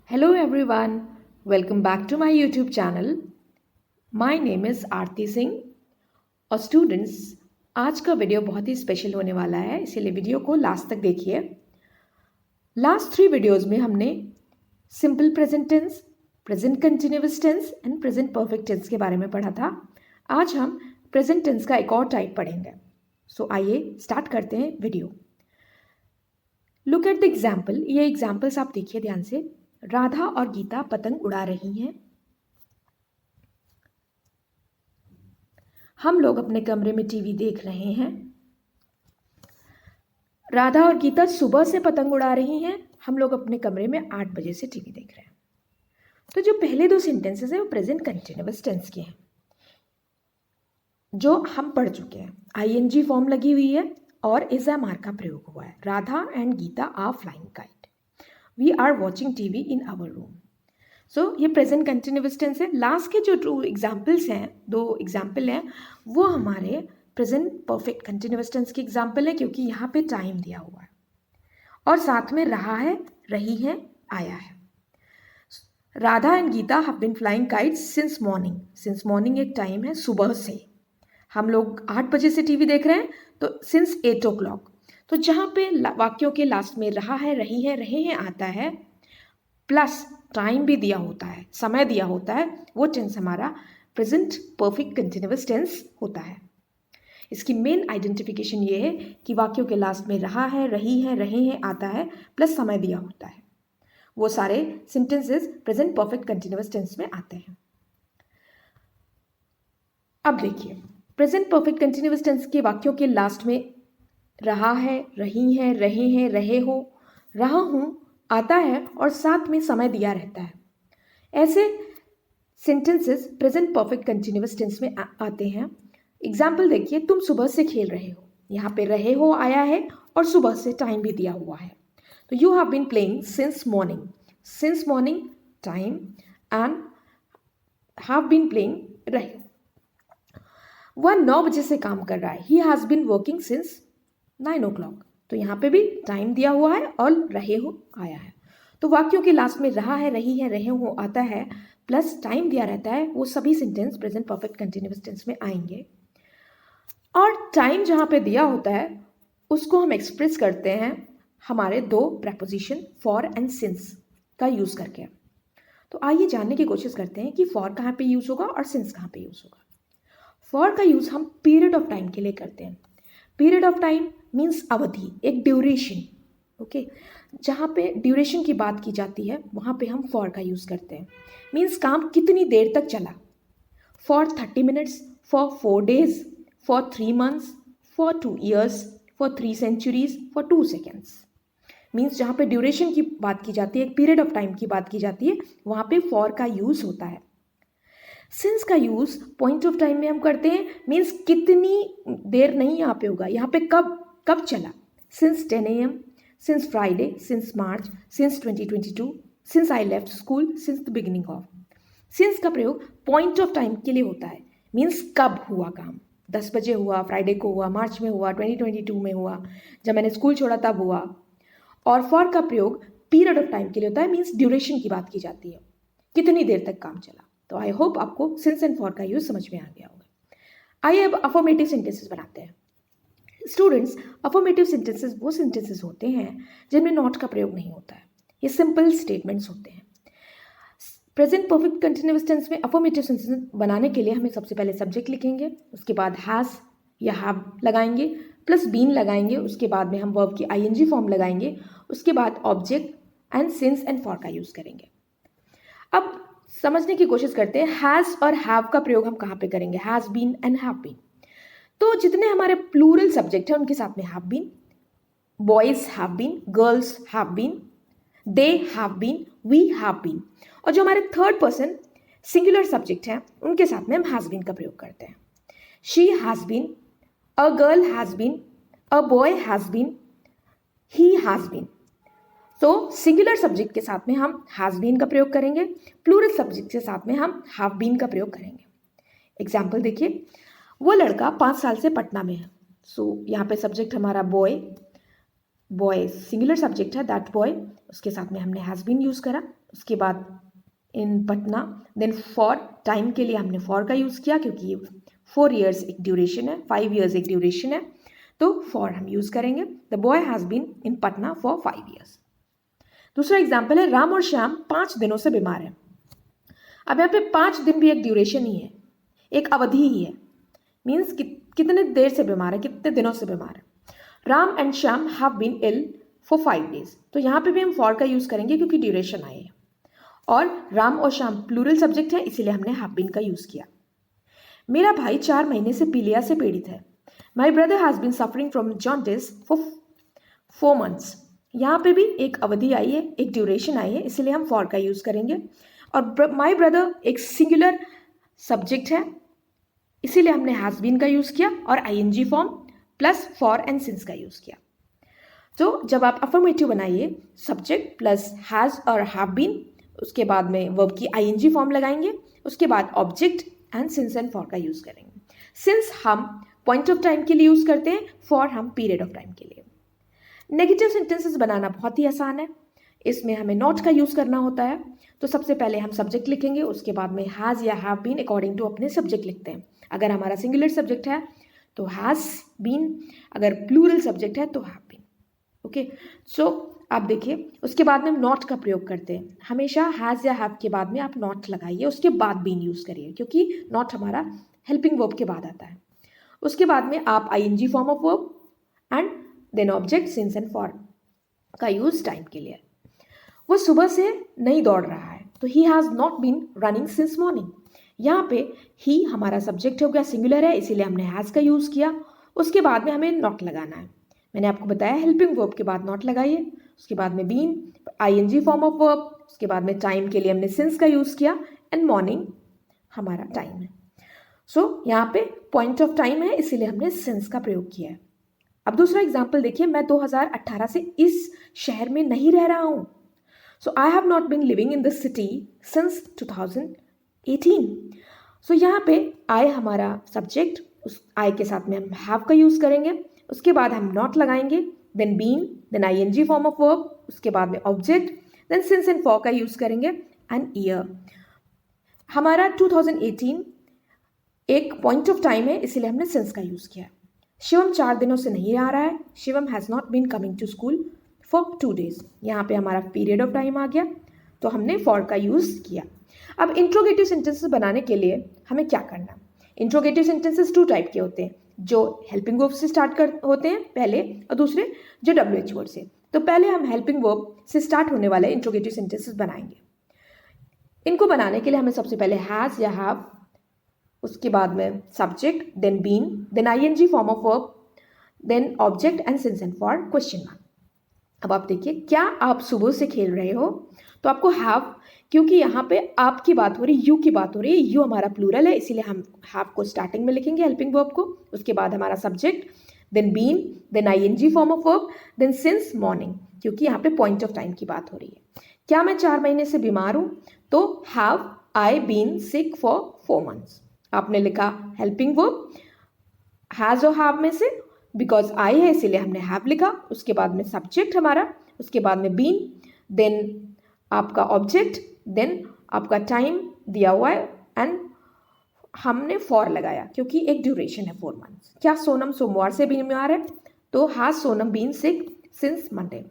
Hello everyone, welcome back to my YouTube channel. My name is आरती सिंह और students आज का video बहुत ही special होने वाला है, इसीलिए वीडियो को लास्ट तक देखिए। लास्ट 3 वीडियोस में हमने simple present tense, present continuous tense and present perfect tense के बारे में पढ़ा था। आज हम प्रेजेंट टेंस का एक और टाइप पढ़ेंगे। सो आइए स्टार्ट करते हैं video. Look at the example. ये एग्जाम्पल्स आप देखिए ध्यान से। राधा और गीता पतंग उड़ा रही हैं। हम लोग अपने कमरे में टीवी देख रहे हैं। राधा और गीता सुबह से पतंग उड़ा रही हैं। हम लोग अपने कमरे में 8 बजे से टीवी देख रहे हैं। तो जो पहले 2 सेंटेंसेस हैं वो प्रेजेंट कंटिन्यूअस टेंस के हैं, जो हम पढ़ चुके हैं। आईएनजी फॉर्म लगी हुई है और इज एम आर का प्रयोग हुआ है। Radha and Geeta are flying kite. We are watching TV in our room. So ये प्रेजेंट कंटिन्यूअस टेंस है। लास्ट के जो 2 एग्जाम्पल्स हैं, 2 एग्जाम्पल हैं, वो हमारे प्रेजेंट परफेक्ट कंटिन्यूअस टेंस के एग्जाम्पल है, क्योंकि यहाँ पे टाइम दिया हुआ है और साथ में रहा है, रही है, आया है। Radha and Geeta have been flying kites since morning. Since morning एक टाइम है, सुबह से। हम लोग 8 बजे से टीवी देख रहे हैं, तो सिंस 8 o'clock। तो जहाँ पे वाक्यों के लास्ट में रहा है, रही है, रहे हैं आता है, प्लस टाइम भी दिया होता है, समय दिया होता है, वो टेंस हमारा प्रेजेंट परफेक्ट कंटिन्यूअस टेंस होता है। इसकी मेन आइडेंटिफिकेशन ये है कि वाक्यों के लास्ट में रहा है, रही है, रहे हैं आता है, प्लस समय दिया होता है। वो सारे sentences present perfect continuous tense में आते हैं। अब देखिए, प्रेजेंट परफेक्ट कंटिन्यूअस टेंस के वाक्यों के लास्ट में रहा है, रही है, रहे हैं, रहे हो, रहा हूं आता है और साथ में समय दिया रहता है। ऐसे sentences present perfect continuous tense में आते हैं। एग्जाम्पल देखिए, तुम सुबह से खेल रहे हो। यहाँ पे रहे हो आया है और सुबह से टाइम भी दिया हुआ है। तो you have been playing since morning. Since morning time and have been playing रहे। वह 9 बजे से काम कर रहा है। He has been working since 9 o'clock। तो यहाँ पे भी टाइम दिया हुआ है और रहे हो आया है। तो वाक्यों के लास्ट में रहा है, रही है, रहे हो आता है, प्लस टाइम दिया रहता है। वो सभी sentence present perfect continuous tense में आएंगे। और टाइम जहाँ पे दिया होता है उसको हम एक्सप्रेस करते हैं हमारे 2 प्रेपोजिशन फॉर एंड सिंस का यूज़ करके। तो आइए जानने की कोशिश करते हैं कि फॉर कहाँ पे यूज़ होगा और सिंस कहाँ पे यूज़ होगा। फॉर का यूज़ हम पीरियड ऑफ टाइम के लिए करते हैं। पीरियड ऑफ टाइम मीन्स अवधि, एक ड्यूरेशन। ओके, जहाँ पे ड्यूरेशन की बात की जाती है वहाँ पे हम फॉर का यूज़ करते हैं। मीन्स काम कितनी देर तक चला। For 30 minutes, for 4 days, for 3 months, for 2 years, for 3 centuries, for 2 seconds। Means जहाँ पे ड्यूरेशन की बात की जाती है, एक पीरियड ऑफ टाइम की बात की जाती है, वहाँ पे फॉर का यूज़ होता है। सिंस का यूज़ पॉइंट ऑफ टाइम में हम करते हैं। मीन्स कितनी देर नहीं यहाँ पे होगा, यहाँ पे कब चला। Since 10 AM, since Friday, since March, since 2022, since I left school, since the beginning of. Since का प्रयोग पॉइंट ऑफ टाइम के लिए होता है। मीन्स कब हुआ काम। 10 बजे हुआ, फ्राइडे को हुआ, मार्च में हुआ, 2022 में हुआ, जब मैंने स्कूल छोड़ा तब हुआ। और फॉर का प्रयोग पीरियड ऑफ टाइम के लिए होता है। मीन्स ड्यूरेशन की बात की जाती है, कितनी देर तक काम चला। तो आई होप आपको सिंस एंड फॉर का यूज समझ में आ गया होगा। आइए अब अफर्मेटिव सेंटेंसेस बनाते हैं। स्टूडेंट्स, अफर्मेटिव सेंटेंसेस वो सेंटेंसेस होते हैं जिनमें नॉट का प्रयोग नहीं होता है। ये सिंपल स्टेटमेंट्स होते हैं। प्रेजेंट परफेक्ट कंटिन्यूअस टेंस में अफर्मेटिव सेंटेंस बनाने के लिए हमें सबसे पहले सब्जेक्ट लिखेंगे, उसके बाद हैज या हैव लगाएंगे, प्लस बीन लगाएंगे, उसके बाद में हम वर्ब की आईएनजी फॉर्म लगाएंगे, उसके बाद object and since and for का यूज करेंगे। अब समझने की कोशिश करते हैं हैज़ और हैव का प्रयोग हम कहाँ पे करेंगे। Has been and have been. तो जितने हमारे प्लूरल सब्जेक्ट हैं उनके साथ में have been, boys have been, girls have been, they have been, we have been. और जो हमारे थर्ड पर्सन सिंगुलर सब्जेक्ट हैं उनके साथ में हम हैज़ बीन का प्रयोग करते हैं। She has been, a girl has been, a boy has been, he has been. तो सिंगुलर सब्जेक्ट के साथ में हम हैज़ बीन का प्रयोग करेंगे, प्लूरल सब्जेक्ट के साथ में हम हैव बीन का प्रयोग करेंगे। एग्जाम्पल देखिए, वो लड़का 5 साल से पटना में है। सो यहाँ पे सब्जेक्ट हमारा बॉय, बॉय सिंगुलर सब्जेक्ट है, दैट बॉय, उसके साथ में हमने हैज़ बीन यूज़ करा। उसके बाद इन पटना, देन फॉर, टाइम के लिए हमने फॉर का यूज़ किया क्योंकि 4 years एक ड्यूरेशन है, 5 years एक ड्यूरेशन है, तो फॉर हम यूज़ करेंगे। The boy has been in Patna for 5 years। दूसरा एग्जाम्पल है, राम और श्याम 5 दिनों से बीमार हैं। अब यहाँ पे 5 दिन भी एक ड्यूरेशन ही है, एक अवधि ही है, मीन्स कितने देर से बीमार है, कितने दिनों से बीमार है। Ram and Shyam have been ill for 5 days, तो यहाँ पे भी हम फॉर का यूज़ करेंगे क्योंकि ड्यूरेशन आई है, और राम और श्याम प्लूरल सब्जेक्ट है, इसीलिए हमने हैव बीन का यूज़ किया। मेरा भाई 4 महीने से पीलिया से पीड़ित है। My brother has been suffering from jaundice for 4 months। यहाँ पे भी एक अवधि आई है, एक ड्यूरेशन आई है, इसलिए हम फॉर का यूज़ करेंगे। और माई ब्रदर एक सिंगुलर सब्जेक्ट है, इसीलिए हमने हैज़ बीन का यूज़ किया और ING form plus for and since का यूज़ किया। तो जब आप अफर्मेटिव बनाइए, सब्जेक्ट प्लस हैज़ और हैव बीन, उसके बाद में वर्ब की आईएनजी फॉर्म लगाएंगे, उसके बाद object and since and for का यूज़ करेंगे। सिंस हम पॉइंट ऑफ टाइम के लिए यूज़ करते हैं, फॉर हम पीरियड ऑफ टाइम के लिए। नेगेटिव सेंटेंसेस बनाना बहुत ही आसान है, इसमें हमें नॉट का यूज़ करना होता है। तो सबसे पहले हम सब्जेक्ट लिखेंगे, उसके बाद में हैज़ या हैव बीन अकॉर्डिंग टू अपने सब्जेक्ट लिखते हैं। अगर हमारा सिंगुलर सब्जेक्ट है तो हैज़ बीन, अगर प्लूरल सब्जेक्ट है तो हैव बीन। ओके, सो आप देखिए, उसके बाद में हम नॉट का प्रयोग करते हैं। हमेशा हैज़ या हैव के बाद में आप नॉट लगाइए, उसके बाद बीन यूज़ करिए, क्योंकि नॉट हमारा हेल्पिंग वर्ब के बाद आता है। उसके बाद में आप ING form of verb and then object since and for का यूज़ टाइम के लिए। वो सुबह से नहीं दौड़ रहा है, तो he has not been running since morning. यहाँ पे ही हमारा सब्जेक्ट हो गया, सिंगुलर है, इसीलिए हमने हैज़ का यूज़ किया। उसके बाद में हमें नॉट लगाना है, मैंने आपको बताया हेल्पिंग वर्ब के बाद नॉट लगाइए। उसके बाद में been, ING form of verb, उसके बाद में टाइम के लिए हमने सिंस का यूज़ किया एंड मॉर्निंग हमारा टाइम है। सो यहाँ पे पॉइंट ऑफ टाइम है, इसीलिए हमने सिंस का प्रयोग किया है। अब दूसरा एग्जाम्पल देखिए, मैं 2018 से इस शहर में नहीं रह रहा हूँ। So I have not been living in this city since 2018। So यहाँ पे आई हमारा सब्जेक्ट, उस आई के साथ में हम हैव का यूज़ करेंगे, उसके बाद हम नॉट लगाएंगे, then been, then ING form of verb, उसके बाद में object, then since and for का यूज़ करेंगे एंड ईयर। हमारा 2018 एक पॉइंट ऑफ टाइम है, इसीलिए हमने सिंस का यूज़ किया। शिवम 4 दिनों से नहीं आ रहा है, Shivam has not been coming to school for 2 days। यहाँ पे हमारा पीरियड ऑफ टाइम आ गया, तो हमने फॉर का यूज़ किया। अब इंट्रोगेटिव सेंटेंसेस बनाने के लिए हमें क्या करना? इंट्रोगेटिव सेंटेंसेस 2 टाइप के होते हैं, जो हेल्पिंग वर्ब से स्टार्ट होते हैं पहले, और दूसरे जो WH वर्ड से। तो पहले हम हेल्पिंग वर्ब से स्टार्ट होने वाले इंट्रोगेटिव सेंटेंसेस बनाएंगे। इनको बनाने के लिए हमें सबसे पहले हैज़ या हैव, उसके बाद में subject, then been, then ING form of verb, then object and since and for question mark. अब आप देखिए, क्या आप सुबह से खेल रहे हो? तो आपको हैव, क्योंकि यहाँ पे आपकी बात हो रही, यू की बात हो रही है, यू हमारा प्लूरल है, इसीलिए हम हैव को स्टार्टिंग में लिखेंगे हेल्पिंग वर्ब को। उसके बाद हमारा subject, then been, then ING form of verb, then since morning, क्योंकि यहाँ पे पॉइंट ऑफ टाइम की बात हो रही है। क्या मैं 4 महीने से बीमार हूँ? तो have I been sick for 4 months। आपने लिखा हेल्पिंग वर्ब हैज़ और हैव में से, बिकॉज आई है इसीलिए हमने हैव लिखा। उसके बाद में सब्जेक्ट हमारा, उसके बाद में बीन, देन आपका ऑब्जेक्ट, देन आपका टाइम दिया हुआ है एंड हमने फॉर लगाया क्योंकि एक ड्यूरेशन है 4 months। क्या सोनम सोमवार से बीमार है? तो has Sonam been sick since Monday.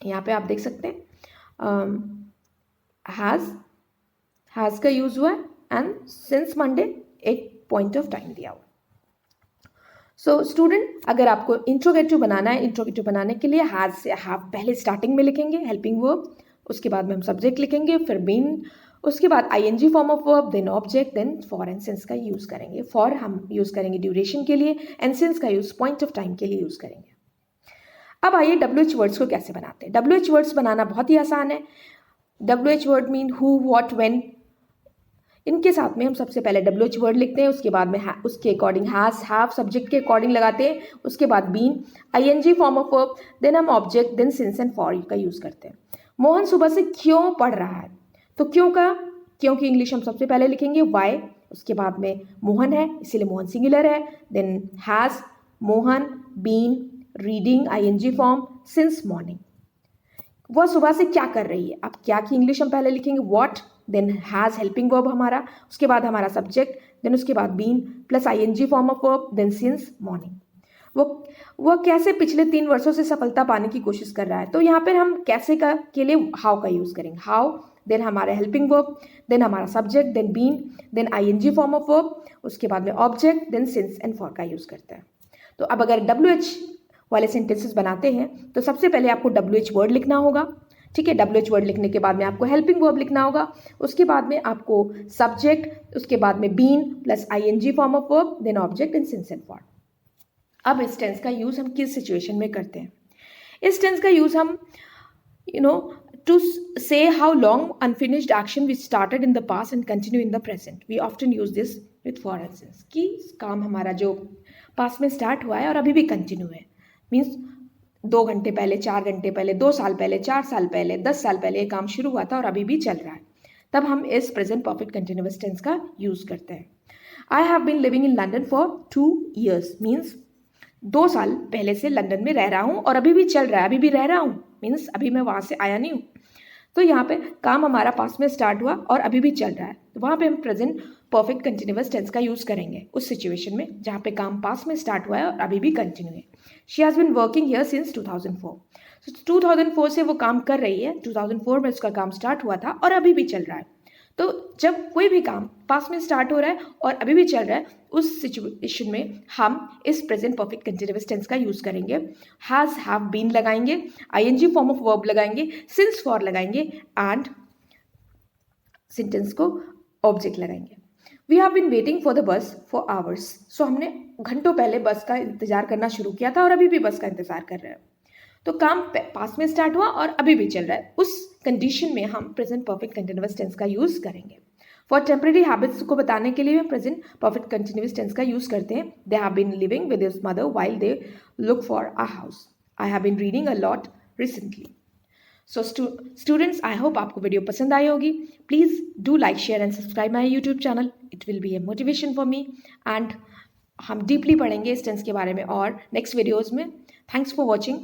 यहाँ पे आप देख सकते हैं हैज़ का यूज हुआ है एंड सिंस मंडे एक पॉइंट ऑफ टाइम दिया हुआ। सो स्टूडेंट, अगर आपको इंट्रोगेटिव बनाना है, इंट्रोगेटिव बनाने के लिए हैज़ से हैव पहले स्टार्टिंग में लिखेंगे हेल्पिंग वर्ब, उसके बाद में हम सब्जेक्ट लिखेंगे, फिर बीन, उसके बाद ING form of verb, then object, then for and since का यूज़ करेंगे। फॉर हम यूज़ करेंगे ड्यूरेशन के लिए एंड सिंस का यूज़ पॉइंट ऑफ टाइम के लिए यूज़ करेंगे। अब आइए WH वर्ड्स को कैसे बनाते हैं। WH वर्ड्स बनाना बहुत ही आसान है। WH word mean who, what, when. इनके साथ में हम सबसे पहले WH वर्ड लिखते हैं, उसके बाद में उसके अकॉर्डिंग हैज़, हैव सब्जेक्ट के अकॉर्डिंग लगाते हैं, उसके बाद been, ING form of verb, then हम object, then since and for का यूज़ करते हैं। मोहन सुबह से क्यों पढ़ रहा है? तो क्यों का, क्योंकि इंग्लिश हम सबसे पहले लिखेंगे वाई, उसके बाद में मोहन है इसीलिए मोहन सिंगुलर है, then has, Mohan, been, reading, ING form, since morning. वह सुबह से क्या कर रही है। अब क्या की इंग्लिश हम पहले लिखेंगे what, then has helping verb हमारा, उसके बाद हमारा सब्जेक्ट, देन उसके बाद been plus ING form of verb, then since morning. वह कैसे पिछले 3 वर्षों से सफलता पाने की कोशिश कर रहा है। तो यहाँ पर हम कैसे का के लिए हाउ का यूज़ करेंगे। हाउ, देन हमारा हेल्पिंग वर्ब, देन हमारा subject, then been, then ING form of verb, उसके बाद में object, then since and for का यूज़ करते हैं। तो अब अगर WH वाले सेंटेंसेस बनाते हैं तो सबसे पहले आपको WH वर्ड लिखना होगा। ठीक है, WH वर्ड लिखने के बाद में आपको हेल्पिंग वर्ब लिखना होगा, उसके बाद में आपको सब्जेक्ट, उसके बाद में been plus ING form of verb, then object and since and for. अब इस टेंस का यूज़ हम किस सिचुएशन में करते हैं। इस टेंस का यूज़ हम to say how long unfinished action we started in the past and continue in the present. We often use this with for instance कि काम हमारा जो पास्ट में स्टार्ट हुआ है और अभी भी कंटिन्यू है। मीन्स 2 घंटे पहले, 4 घंटे पहले, 2 साल पहले, 4 साल पहले, 10 साल पहले ये काम शुरू हुआ था और अभी भी चल रहा है, तब हम इस प्रेजेंट परफेक्ट कंटिन्यूअस टेंस का यूज़ करते हैं। I have been living in London for 2 years means 2 साल पहले से लंदन में रह रहा हूँ और अभी भी चल रहा है, अभी भी रह रहा हूँ, मीन्स अभी मैं वहाँ से आया नहीं हूँ। तो यहाँ पे काम हमारा पास्ट में स्टार्ट हुआ और अभी भी चल रहा है, तो वहाँ पे हम प्रेजेंट परफेक्ट कंटिन्यूअस टेंस का यूज़ करेंगे उस सिचुएशन में जहाँ पे काम पास्ट में स्टार्ट हुआ है और अभी भी कंटिन्यू है। She has been working here since 2004। 2004 से वो काम कर रही है, 2004 में उसका काम स्टार्ट हुआ था और अभी भी चल रहा है। तो जब कोई भी काम पास्ट में स्टार्ट हो रहा है और अभी भी चल रहा है, उस सिचुएशन में हम इस प्रेजेंट परफेक्ट कंटिन्यूअस टेंस का यूज़ करेंगे। हैज़, हैव, बीन लगाएंगे, आईएनजी फॉर्म ऑफ वर्ब लगाएंगे, सिंस फॉर लगाएंगे एंड सेंटेंस को ऑब्जेक्ट लगाएंगे। We have been waiting for the bus for hours. So हमने घंटों पहले बस का इंतजार करना शुरू किया था और अभी भी बस का इंतजार कर रहे हैं। तो काम पास्ट में स्टार्ट हुआ और अभी भी चल रहा है, उस कंडीशन में हम प्रेजेंट परफेक्ट कंटिन्यूअस टेंस का यूज़ करेंगे। फॉर टेम्परेरी हैबिट्स को बताने के लिए प्रेजेंट परफेक्ट कंटिन्यूअस टेंस का यूज़ करते हैं। They have been living with his mother while they look for a house. I have been reading a lot recently. So students, I hope आपको video पसंद आई होगी। Please do like, share and subscribe my YouTube channel. It will be a motivation for me and हम deeply पढ़ेंगे इस tense के बारे में और नेक्स्ट वीडियोज़ में। Thanks for watching.